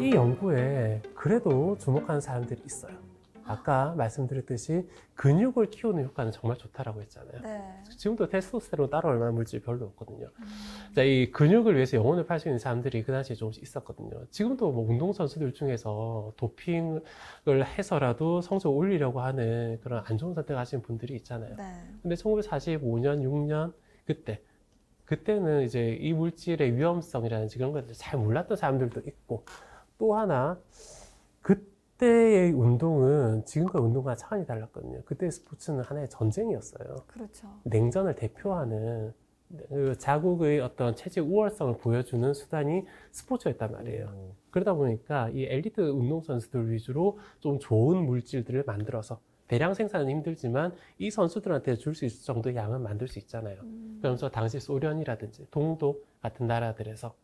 이 연구에 그래도 주목하는 사람들이 있어요. 아까 말씀드렸듯이 근육을 키우는 효과는 정말 좋다라고 했잖아요. 네. 지금도 테스토스테론 따라올 만한 물질이 별로 없거든요. 자, 이 근육을 위해서 영혼을 팔 수 있는 사람들이 그 당시에 조금씩 있었거든요. 지금도 뭐 운동선수들 중에서 도핑을 해서라도 성적을 올리려고 하는 그런 안 좋은 선택을 하시는 분들이 있잖아요. 네. 근데 1945년, 6년 그때는 이제 이 물질의 위험성이라든지 그런 것들 잘 몰랐던 사람들도 있고, 또 하나 그때의 운동은 지금과 운동과 차원이 달랐거든요. 그때의 스포츠는 하나의 전쟁이었어요. 그렇죠. 냉전을 대표하는 그 자국의 어떤 체제 우월성을 보여주는 수단이 스포츠였단 말이에요. 그러다 보니까 이 엘리트 운동선수들 위주로 좀 좋은 물질들을 만들어서 대량 생산은 힘들지만 이 선수들한테 줄 수 있을 정도의 양은 만들 수 있잖아요. 그러면서 당시 소련이라든지 동독 같은 나라들에서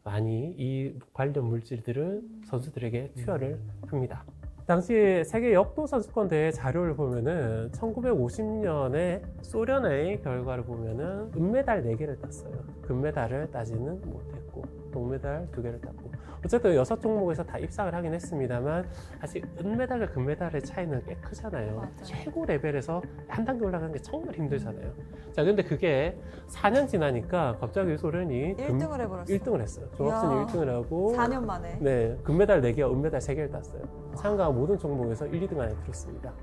많이 이 관련 물질들을 선수들에게 투여를 합니다. 당시 세계 역도 선수권 대회 자료를 보면은 1950년에 소련의 결과를 보면은 은메달 4개를 땄어요. 금메달을 따지는 못했고 동메달 2개를 땄고, 어쨌든 6종목에서 다 입상을 하긴 했습니다만 사실 은메달과 금메달의 차이는 꽤 크잖아요. 맞아요. 최고 레벨에서 한 단계 올라가는 게 정말 힘들잖아요. 자, 근데 그게 4년 지나니까 갑자기 소련이 1등을 해버렸어. 1등을 했어요. 종합순위 이야. 1등을 하고 4년 만에. 네, 금메달 4개와 은메달 3개를 땄어요. 참가한 모든 종목에서 1, 2등 안에 들었습니다.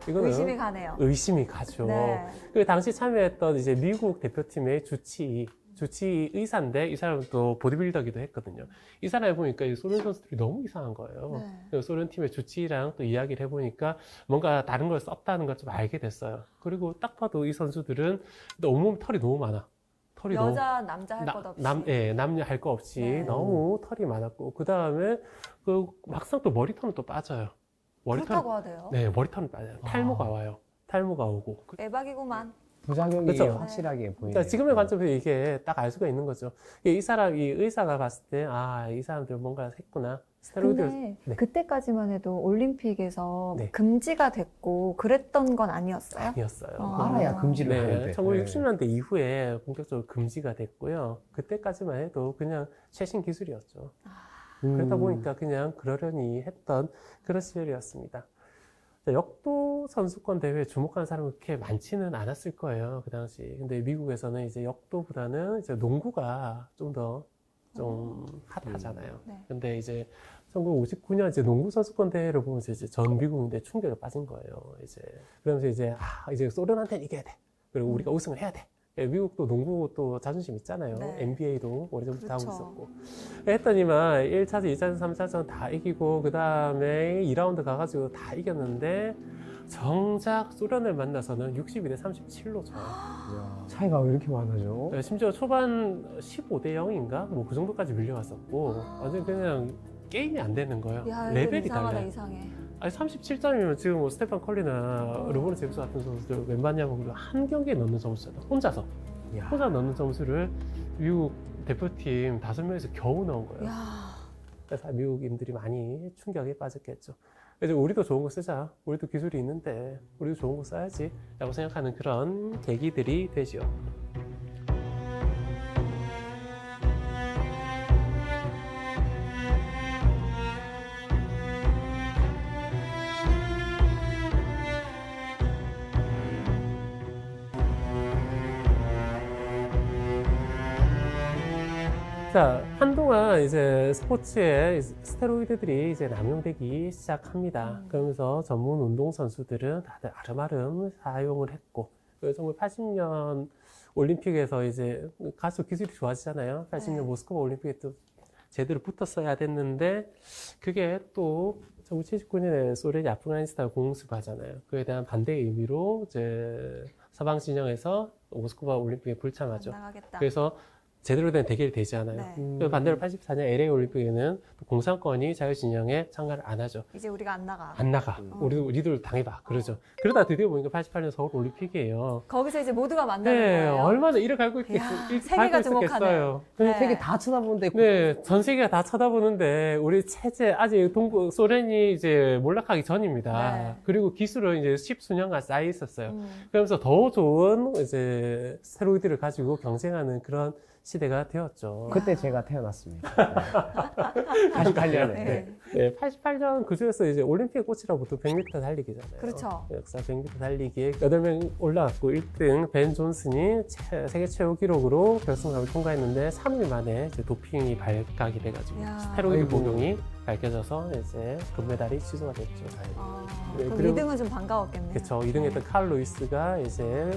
이거는 의심이 가네요. 의심이 가죠. 네. 그 당시 참여했던 이제 미국 대표팀의 주치 의사인데, 이 사람은 또 보디빌더기도 했거든요. 이 사람을 보니까 이 소련 선수들이 너무 이상한 거예요. 네. 그래서 소련 팀의 주치랑 또 이야기를 해보니까 뭔가 다른 걸 썼다는 걸 좀 알게 됐어요. 그리고 딱 봐도 이 선수들은 온몸 털이 너무 많아. 털이 여자, 남자 할 것 없이. 남녀 할 거 없이 네. 너무 털이 많았고, 그 다음에 그 막상 또 머리털은 또 빠져요. 그렇다고 하대요. 네, 머리털은 빠져요. 탈모가 와요. 탈모가 오고. 대박이구만. 부작용이 그렇죠. 확실하게 보이네요. 자, 지금의 관점에서 이게 딱 알 수가 있는 거죠. 이 의사가 봤을 때, 아, 이 사람들 뭔가 했구나. 스테로이드를. 근데 네. 그때까지만 해도 올림픽에서 네. 금지가 됐고 그랬던 건 아니었어요? 아니었어요. 알아야 금지를 네, 하는데. 1960년대 이후에 본격적으로 금지가 됐고요. 그때까지만 해도 그냥 최신 기술이었죠. 그러다 보니까 그냥 그러려니 했던 그런 시절이었습니다. 자, 역도 선수권 대회에 주목하는 사람은 그렇게 많지는 않았을 거예요, 그 당시. 근데 미국에서는 이제 역도보다는 이제 농구가 좀 더 핫하잖아요. 네. 근데 이제 1959년 이제 농구 선수권 대회를 보면서 이제 전 미국인들의 충격에 빠진 거예요. 이제 그러면서 이제 소련한테는 이겨야 돼. 그리고 우리가 우승을 해야 돼. 예, 미국도 농구 또 자존심 있잖아요. 네. NBA도 오래전부터 그렇죠. 하고 있었고. 했더니만 1차전, 2차전, 3차전 다 이기고 그 다음에 2라운드 가가지고 다 이겼는데 정작 소련을 만나서는 62대 37로 져요. 차이가 왜 이렇게 많아죠? 네, 심지어 초반 15대 0인가? 뭐 그 정도까지 밀려왔었고 완전 그냥 게임이 안 되는 거예요. 야, 레벨이 이상하다, 달라요. 이상해. 아니 37점이면 지금 뭐 스테판 컬리나 르브론 제임스 같은 선수들 웬만하면 한 경기에 넣는 점수잖아. 혼자 넣는 점수를 미국 대표팀 5명에서 겨우 넣은 거예요. 야, 그래서 미국인들이 많이 충격에 빠졌겠죠. 그래서 우리도 좋은 거 쓰자. 우리도 기술이 있는데 우리도 좋은 거 써야지 라고 생각하는 그런 계기들이 되죠. 자, 한동안 이제 스포츠에 스테로이드들이 이제 남용되기 시작합니다. 그러면서 전문 운동 선수들은 다들 아름아름 사용을 했고, 1980년 올림픽에서 이제 가수 기술이 좋아지잖아요. 80년 네. 모스크바 올림픽에 또 제대로 붙었어야 됐는데, 그게 또 1979년에 소련이 아프가니스탄을 공습하잖아요. 그에 대한 반대의 의미로 이제 서방 진영에서 모스크바 올림픽에 불참하죠. 안 나가겠다. 그래서 제대로 된 대결이 되지 않아요. 네. 그리고 반대로 84년 LA 올림픽에는 공산권이 자유진영에 참가를 안 하죠. 이제 우리가 안 나가. 안 나가. 우리들 당해봐. 그러죠. 그러다 드디어 보니까 88년 서울 올림픽이에요. 거기서 이제 모두가 만나는 네, 거예요. 얼마나 이를 갈고 이야, 세계가 갈고 주목하는. 있었겠어요. 네. 세계 다 쳐다보는데 네, 전 세계가 다 쳐다보는데 우리 체제 아직 소련이 이제 몰락하기 전입니다. 네. 그리고 기술은 이제 10수년간 쌓여 있었어요. 그러면서 더 좋은 이제 스테로이드를 가지고 경쟁하는 그런 시대가 되었죠. 그때 제가 태어났습니다. 88년에. 네. 네, 88년 그중에서 이제 올림픽의 꽃이라 보통 100m 달리기잖아요. 그렇죠. 역사 100m 달리기에 8명 올라갔고 1등 벤 존슨이 세계 최고 기록으로 결승선을 통과했는데 3일 만에 이제 도핑이 발각이 돼가지고 야. 스테로이드 아이고. 복용이 밝혀져서 이제 금메달이 취소가 됐죠. 아, 네, 그럼 그리고- 2등은 좀 반가웠겠네요. 그렇죠. 2등했던 칼 루이스가 이제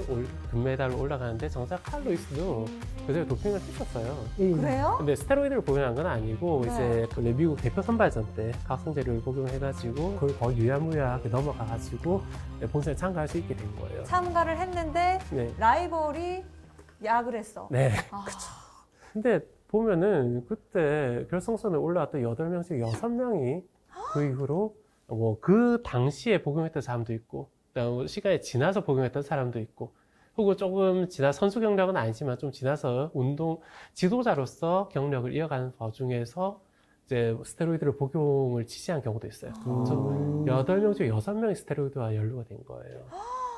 금메달로 올라가는데 정작 칼 루이스도 그대로 도핑을 했었어요. 그래요? 근데 스테로이드를 복용한 건 아니고 네. 이제 그 미국 대표 선발전 때 각성제를 복용해가지고 그걸 거의 유야무야하게 넘어가가지고 본선에 참가할 수 있게 된 거예요. 참가를 했는데 네. 라이벌이 약을 했어. 네. 아, 근데 보면은 그때 결승선에 올라왔던 8명 중 6명이 그 이후로 뭐 그 당시에 복용했던 사람도 있고 그다음 시간이 지나서 복용했던 사람도 있고 혹은 조금 지나 선수 경력은 아니지만 좀 지나서 운동 지도자로서 경력을 이어가는 와중에서 이제 스테로이드를 복용을 지시한 경우도 있어요. 그래서 8명 중 6명이 스테로이드와 연루가 된 거예요.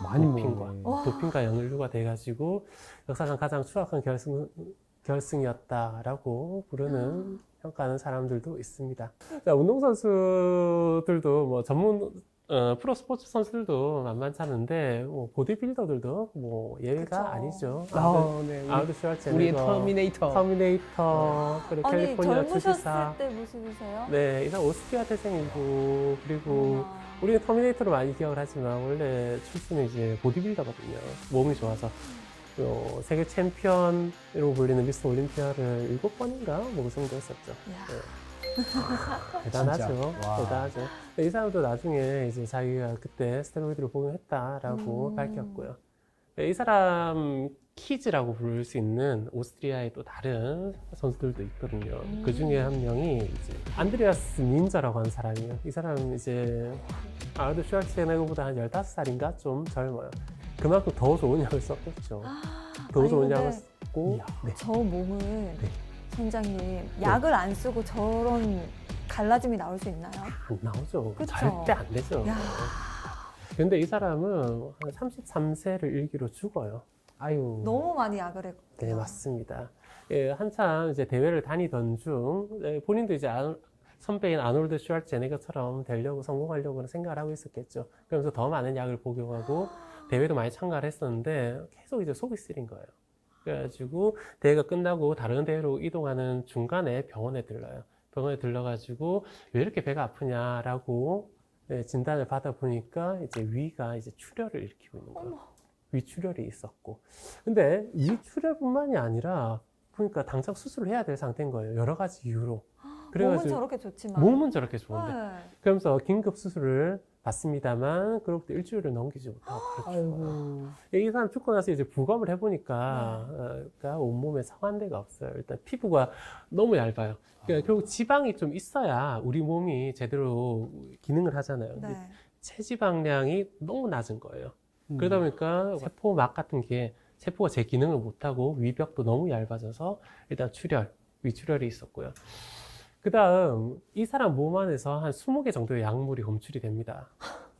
많이 도핑과 먹네. 와. 도핑과 연루가 돼가지고 역사상 가장 추악한 결승이었다라고 부르는 평가하는 사람들도 있습니다. 자, 운동선수들도 뭐 프로 스포츠 선수들도 만만치 않은데 뭐 보디빌더들도 뭐 예외가 그쵸. 아니죠. 네. 아우드 슈왈체네거, 우리의 터미네이터. 그리고 아니 캘리포니아 젊으셨을 주지사. 때 무슨이세요? 네, 이 사람 오스트리아 태생이고 그리고 우리는 터미네이터로 많이 기억을 하지만 원래 출신은 이제 보디빌더거든요. 몸이 좋아서 세계 챔피언으로 불리는 미스터 올림피아를 7번인가 뭐 그 정도 했었죠. 이야. 대단하죠. 진짜. 와. 대단하죠. 이 사람도 나중에 이제 자기가 그때 스테로이드를 복용했다라고 밝혔고요. 이 사람 키즈라고 부를 수 있는 오스트리아의 또 다른 선수들도 있거든요. 그 중에 한 명이 이제 안드레아스 닌저라고 하는 사람이에요. 이 사람은 이제 아르도 슈왈체네거보다 한 15살인가 좀 젊어요. 그만큼 더 좋은 약을 썼겠죠. 더 아니, 좋은 근데 약을 썼고 네. 저 몸을 선장님 약을 안 쓰고 저런 갈라짐이 나올 수 있나요? 안 나오죠. 그쵸? 절대 안 되죠. 야. 근데 이 사람은 한 33세를 일기로 죽어요. 아유. 너무 많이 약을 했군요. 네, 맞습니다. 예, 한참 이제 대회를 다니던 중, 본인도 이제 선배인 아놀드 슈왈제네거처럼 되려고 성공하려고 생각을 하고 있었겠죠. 그러면서 더 많은 약을 복용하고 대회도 많이 참가를 했었는데 계속 이제 속이 쓰린 거예요. 그래가지고 대회가 끝나고 다른 대회로 이동하는 중간에 병원에 들러요. 병원에 들러가지고 왜 이렇게 배가 아프냐라고 진단을 받아보니까 이제 위가 이제 출혈을 일으키고 있는 거예요. 위출혈이 있었고. 근데 위출혈뿐만이 아니라 보니까 당장 수술을 해야 될 상태인 거예요. 여러 가지 이유로. 몸은 저렇게 좋지만. 몸은 저렇게 좋은데. 네. 그러면서 긴급 수술을 받습니다만 그로부터 일주일을 넘기지 못하고 바로 죽어요. 이 사람 죽고 나서 이제 부검을 해보니까 온몸에 상한 데가 없어요. 일단 피부가 너무 얇아요. 그러니까 결국 지방이 좀 있어야 우리 몸이 제대로 기능을 하잖아요. 근데 네. 체지방량이 너무 낮은 거예요. 그러다 보니까 세포막 같은 게 세포가 제 기능을 못하고 위벽도 너무 얇아져서 일단 위출혈이 있었고요. 그 다음 이 사람 몸 안에서 한 20개 정도의 약물이 검출이 됩니다.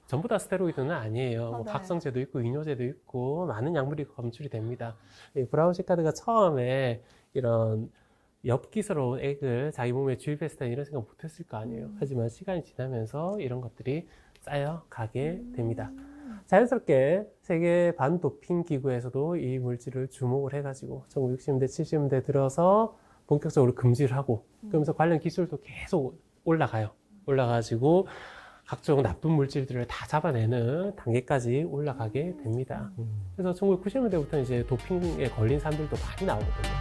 전부 다 스테로이드는 아니에요. 뭐 네. 각성제도 있고 이뇨제도 있고 많은 약물이 검출이 됩니다. 이 브라운 시카드가 처음에 이런 엽기스러운 액을 자기 몸에 주입했을 때 이런 생각 못했을 거 아니에요. 하지만 시간이 지나면서 이런 것들이 쌓여가게 됩니다. 자연스럽게 세계 반도핑 기구에서도 이 물질을 주목을 해가지고 1960년대, 70년대 들어서 본격적으로 금지를 하고 그러면서 관련 기술도 계속 올라가가지고 각종 나쁜 물질들을 다 잡아내는 단계까지 올라가게 됩니다. 그래서 1990년대부터 이제 도핑에 걸린 사람들도 많이 나오거든요.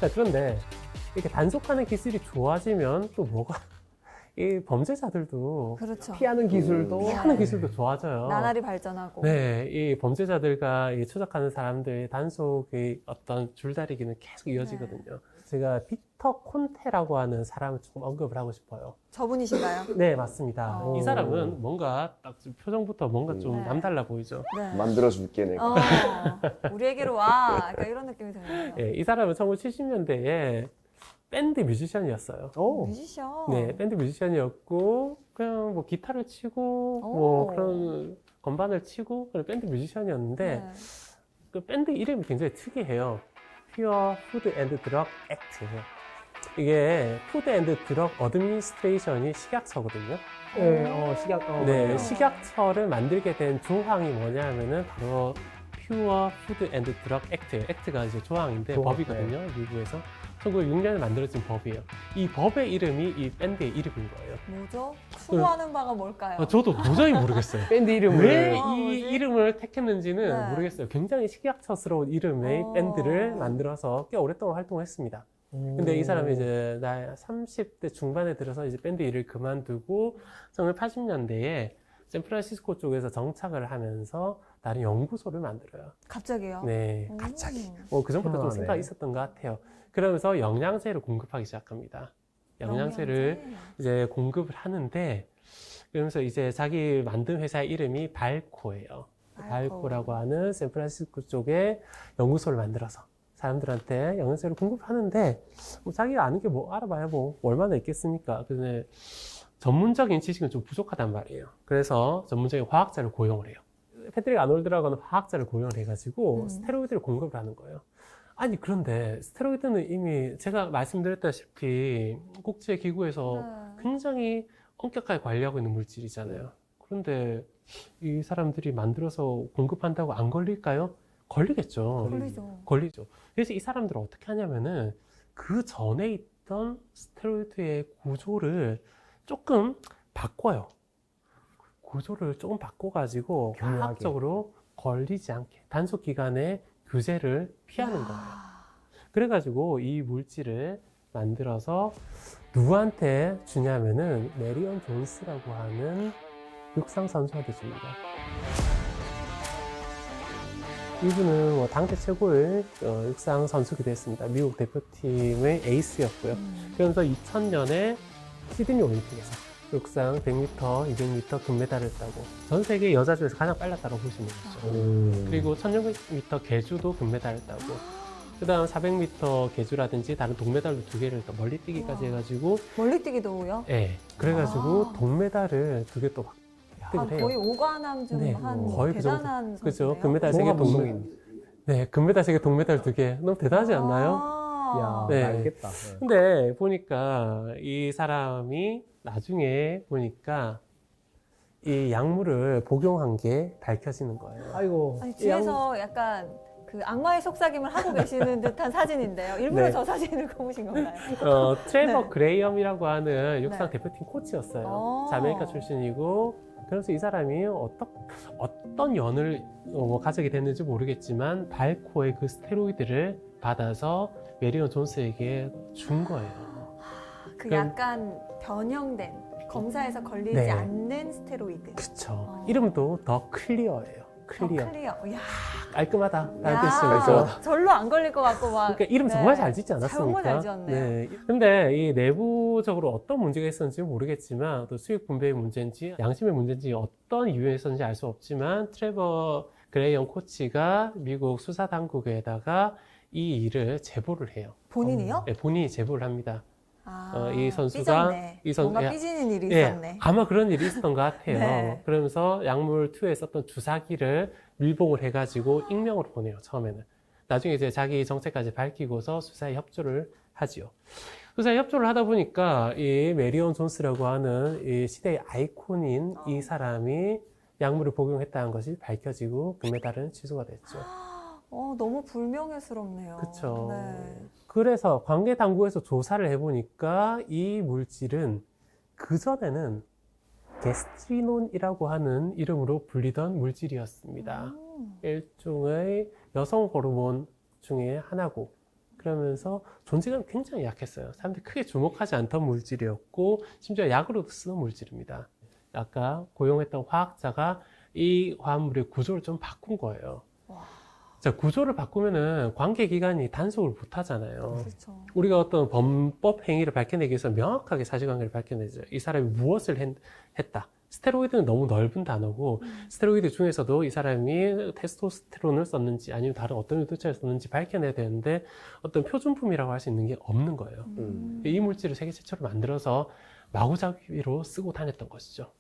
자, 그런데 이렇게 단속하는 기술이 좋아지면 또 뭐가 이 범죄자들도 그렇죠. 피하는 기술도 피하는 기술도 좋아져요. 나날이 발전하고. 네, 이 범죄자들과 이 추적하는 사람들의 단속의 어떤 줄다리기는 계속 이어지거든요. 제가 피터 콘테라고 하는 사람을 조금 언급을 하고 싶어요. 저분이신가요? 네, 맞습니다. 어. 이 사람은 뭔가 딱 표정부터 뭔가 좀 네. 남달라 보이죠. 네. 만들어줄게 내가. 우리에게로 와. 약간 이런 느낌이 드네요. 예, 이 사람은 1970년대에 밴드 뮤지션이었어요. 오. 뮤지션. 네, 밴드 뮤지션이었고 그냥 뭐 기타를 치고 오. 뭐 그런 건반을 치고 그런 밴드 뮤지션이었는데 네. 그 밴드 이름이 굉장히 특이해요. Pure Food and Drug Act. 이게 푸드 앤드 드럭 어드미니스트레이션이 식약처거든요. 네, 식약. 네, 식약처를 만들게 된 조항이 뭐냐면은 바로 Pure Food and Drug Act. 액트가 이제 조항인데 조항, 법이거든요. 미국에서 1906년에 만들어진 법이에요. 이 법의 이름이 이 밴드의 이름인 거예요. 뭐죠? 추구하는 바가 뭘까요? 저도 도저히 모르겠어요. 밴드 이름을. 왜 이 뭐지? 이름을 택했는지는 네. 모르겠어요. 굉장히 식약처스러운 이름의 밴드를 만들어서 꽤 오랫동안 활동했습니다. 근데 이 사람이 이제 나 30대 중반에 들어서 이제 밴드 일을 그만두고 1980년대에 샌프란시스코 쪽에서 정착을 하면서 다른 연구소를 만들어요. 갑자기요? 네, 오. 갑자기. 그 전부터 좀 희한하네. 생각이 있었던 것 같아요. 그러면서 영양제를 공급하기 시작합니다. 영양제를 영양제. 이제 공급을 하는데 그러면서 이제 자기 만든 회사 이름이 발코예요. 발코라고 하는 샌프란시스코 쪽에 연구소를 만들어서 사람들한테 영양제를 공급하는데 뭐 자기가 아는 게 뭐 알아봐야 뭐 얼마나 있겠습니까? 근데 전문적인 지식은 좀 부족하단 말이에요. 그래서 전문적인 화학자를 고용을 해요. 패트릭 아놀드라고 하는 화학자를 고용을 해가지고 스테로이드를 공급을 하는 거예요. 아니 그런데 스테로이드는 이미 제가 말씀드렸다시피 국제기구에서 네. 굉장히 엄격하게 관리하고 있는 물질이잖아요. 그런데 이 사람들이 만들어서 공급한다고 안 걸릴까요? 걸리겠죠. 걸리죠. 그래서 이 사람들은 어떻게 하냐면은 그 전에 있던 스테로이드의 구조를 조금 바꿔요. 구조를 조금 바꿔가지고 교묘하게. 화학적으로 걸리지 않게 단속 기간에 규제를 피하는 거예요. 아, 그래가지고 이 물질을 만들어서 누구한테 주냐면은 메리온 존스라고 하는 육상 선수한테 줍니다. 이분은 뭐 당대 최고의 육상 선수기도 했습니다. 미국 대표팀의 에이스였고요. 그러면서 2000년에 시드니 올림픽에서 육상 100m, 200m 금메달을 따고 전 세계 여자 중에서 가장 빨랐다고 보시면 되죠. 그리고 1600m 계주도 금메달을 따고 그 다음 400m 계주라든지 다른 동메달도 2개를 더 멀리뛰기까지 우와. 해가지고 멀리뛰기도요? 네, 그래가지고 아. 동메달을 2개 또 한 획득을 해요. 거의 오관왕 중 네, 한 거의 그 정도. 대단한 그죠? 선수네요. 금메달 세계 동메달. 종합운동인. 네, 금메달 세계 동메달 2개. 너무 대단하지 않나요? 아. 야, 네. 알겠다. 네. 근데 보니까 이 사람이 나중에 보니까 이 약물을 복용한 게 밝혀지는 거예요. 아이고. 아니, 뒤에서 약간 그 악마의 속삭임을 하고 계시는 듯한 사진인데요. 일부러 네. 저 사진을 꼽으신 건가요? 트레버 네. 그레이엄이라고 하는 육상 네. 대표팀 코치였어요. 오. 자메이카 출신이고 그래서 이 사람이 어떤 연을 가지게 됐는지 모르겠지만 발코의 그 스테로이드를 받아서 메리온 존스에게 준 거예요. 그 그럼- 약간 변형된 검사에서 걸리지 네. 않는 스테로이드. 그쵸. 이름도 더 클리어예요. 클리어. 클리어. 야, 깔끔하다라는 뜻이죠. 야, 절로 안 걸릴 것 같고 막. 그러니까 이름 네. 정말 잘 짓지 않았습니까? 정말 잘 지었네요. 네. 근데 이 내부적으로 어떤 문제가 있었는지 모르겠지만 또 수익 분배의 문제인지 양심의 문제인지 어떤 이유에서인지 알 수 없지만 트레버 그레이엄 코치가 미국 수사 당국에다가 이 일을 제보를 해요. 본인이요? 네, 본인이 제보를 합니다. 아, 이 선수가- 삐졌네. 이 선- 뭔가 야, 삐지는 일이 예, 있었네. 아마 그런 일이 있었던 것 같아요. 네. 그러면서 약물 2에 썼던 주사기를 밀봉을 해가지고 익명으로 보내요, 처음에는. 나중에 이제 자기 정체까지 밝히고서 수사에 협조를 하지요. 수사에 협조를 하다 보니까 이 메리온 존스라고 하는 이 시대의 아이콘인 이 사람이 약물을 복용했다는 것이 밝혀지고 금메달은 취소가 됐죠. 너무 불명예스럽네요. 그쵸. 네. 그래서 관계 당국에서 조사를 해보니까 이 물질은 그전에는 게스트리논이라고 하는 이름으로 불리던 물질이었습니다. 일종의 여성 호르몬 중에 하나고 그러면서 존재감이 굉장히 약했어요. 사람들이 크게 주목하지 않던 물질이었고 심지어 약으로도 쓰는 물질입니다. 아까 고용했던 화학자가 이 화합물의 구조를 좀 바꾼 거예요. 자, 구조를 바꾸면은 관계 기관이 단속을 못 하잖아요. 그렇죠. 우리가 어떤 범법 행위를 밝혀내기 위해서 명확하게 사실관계를 밝혀내죠. 이 사람이 무엇을 했다. 스테로이드는 너무 넓은 단어고 스테로이드 중에서도 이 사람이 테스토스테론을 썼는지 아니면 다른 어떤 유도체를 썼는지 밝혀내야 되는데 어떤 표준품이라고 할 수 있는 게 없는 거예요. 이 물질을 세계 최초로 만들어서 마구잡이로 쓰고 다녔던 것이죠.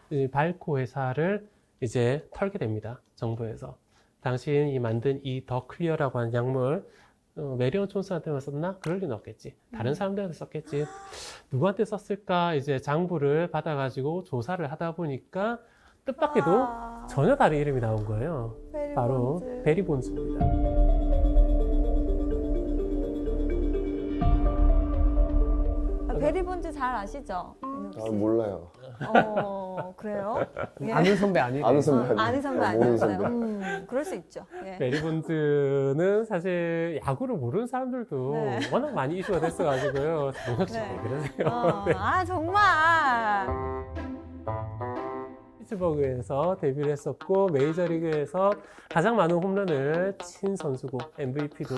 이 발코 회사를 이제 털게 됩니다. 정부에서. 당신이 만든 이 더 클리어라고 하는 약물 메리온 존슨한테만 썼나? 그럴 리는 없겠지. 다른 사람들한테 썼겠지. 누구한테 썼을까? 이제 장부를 받아가지고 조사를 하다 보니까 뜻밖에도 아, 전혀 다른 이름이 나온 거예요. 바로 베리본즈. 베리본즈입니다. 베리본즈 잘 아시죠? 민욱 씨? 몰라요. 그래요? 예. 아는 선배 아니에요? 아는 선배 아니에요? 아는 선배 모르는 아니었어요. 선배. 그럴 수 있죠. 예. 베리본즈는 사실 야구를 모르는 사람들도 네. 워낙 많이 이슈가 됐어가지고요. 정혁 씨 네. 왜 그러세요? 네. 아 정말. 피츠버그에서 데뷔를 했었고 메이저리그에서 가장 많은 홈런을 친 선수고 MVP도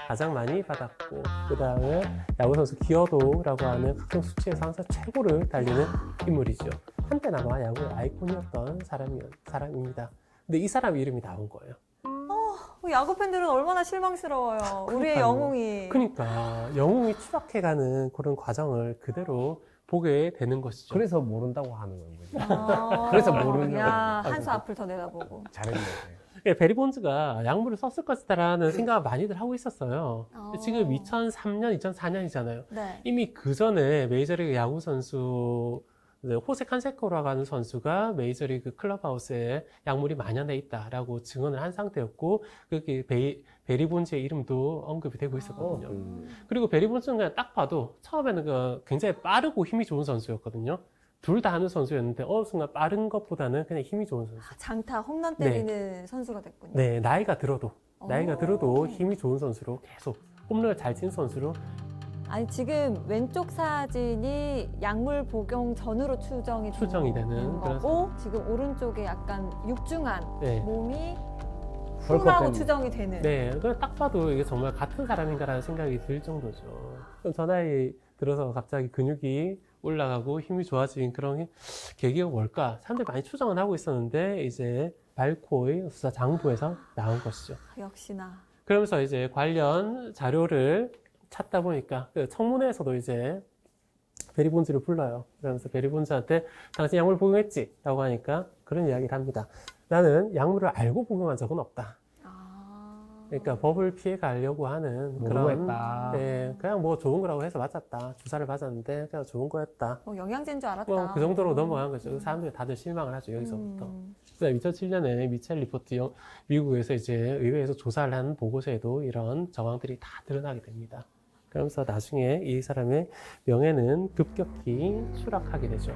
가장 많이 받았고 그 다음에 야구선수 기어도라고 하는 각종 수치에서 항상 최고를 달리는 인물이죠. 한때나마 야구의 아이콘이었던 사람입니다. 근데 이 사람 이름이 나온 거예요. 야구 팬들은 얼마나 실망스러워요. 우리의 그러니까요. 영웅이. 그러니까 영웅이 추락해가는 그런 과정을 그대로 보게 되는 것이죠. 그래서 모른다고 하는 거예요. 아, 그래서 모르는 야, 거예요. 한 수 앞을 더 내다보고. 잘했네. 베리본즈가 약물을 썼을 것이다라는 생각을 많이들 하고 있었어요. 지금 2003년, 2004년이잖아요. 네. 이미 그 전에 메이저리그 야구 선수 호세 칸세코라고 하는 선수가 메이저리그 클럽하우스에 약물이 만연해 있다라고 증언을 한 상태였고 그게 베리본즈의 이름도 언급이 되고 있었거든요. 그리고 베리본즈는 그냥 딱 봐도 처음에는 굉장히 빠르고 힘이 좋은 선수였거든요. 둘 다 하는 선수였는데 어느 순간 빠른 것보다는 그냥 힘이 좋은 선수. 장타 홈런 때리는 선수가 됐군요. 네, 나이가 들어도 오. 힘이 좋은 선수로 계속 홈런을 잘 친 선수로. 아니 지금 왼쪽 사진이 약물 복용 전으로 추정이 되는 그런 거고 지금 오른쪽에 약간 육중한 네. 몸이 벌컥 흉하고 되는. 추정이 되는. 네, 그냥 딱 봐도 이게 정말 같은 사람인가라는 생각이 들 정도죠. 그럼 저 나이 들어서 갑자기 근육이 올라가고 힘이 좋아진 그런 계기가 뭘까? 사람들이 많이 추정은 하고 있었는데 이제 발코의 수사 장부에서 나온 것이죠. 역시나. 그러면서 이제 관련 자료를 찾다 보니까 그 청문회에서도 이제 베리본즈를 불러요. 그러면서 베리본즈한테 당신 약물 복용했지? 라고 하니까 그런 이야기를 합니다. 나는 약물을 알고 복용한 적은 없다. 그러니까 법을 피해 가려고 하는 모르고 그런 했다. 네, 그냥 뭐 좋은 거라고 해서 맞았다. 주사를 맞았는데 그냥 좋은 거였다. 영양제인 줄 알았다. 뭐 그 정도로 넘어간 거죠. 사람들이 다들 실망을 하죠. 여기서부터. 그다음 2007년에 미첼 리포트 미국에서 이제 의회에서 조사를 한 보고서에도 이런 정황들이 다 드러나게 됩니다. 그러면서 나중에 이 사람의 명예는 급격히 추락하게 되죠.